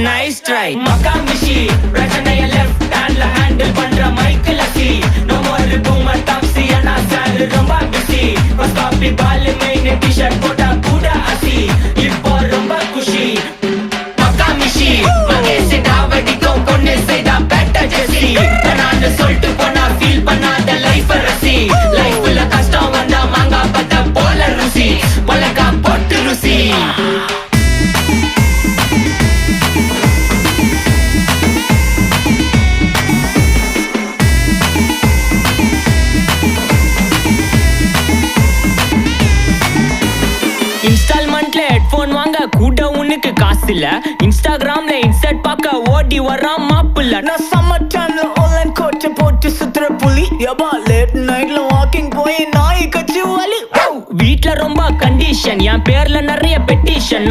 nice try Makkamishi பிரச்சனைய left ஹேண்ட்ல handle பண்ற மைக்கேல் அசி நோ மோர் பூமர் டாக்ஸி அண்ணா சார் ரொம்ப பிஸி ஃபர்ஸ்ட் காப்பி பால் மெயின் டி-ஷர்ட் போட்டா கூட அசி இப்போ ரொம்ப குஷி மக்காமிஷி மகேஷ் டாவடிக்கும் பொண்ணு செய்தா பெட்ட ஜெசி நான் சொல்லிட்டு போனா ஃபீல் பண்ணாத லைஃப் ரசி லைஃப்ல கஷ்டம் வந்தா மாங்கா பத்த போல ருசி பலகா போட்டு ருசி இன்ஸ்டால்மெண்ட்ல ஹெட்போன் வாங்க கூட உனக்கு காசு இல்ல இன்ஸ்டாகிராம்ல இன்ஸ்டர்ட் பார்க்க ஓடி வரான் மாப்பிள்ள நான் சம்மர் டைம்ல ஆன்லைன் கோட்டை போட்டு சுத்துற புலி யபா லேட் நைட்ல வாக்கிங் போய் நாய் கச்சி வலி வீட்ல ரொம்ப கண்டிஷன் என் பேர்ல நிறைய பெட்டிஷன்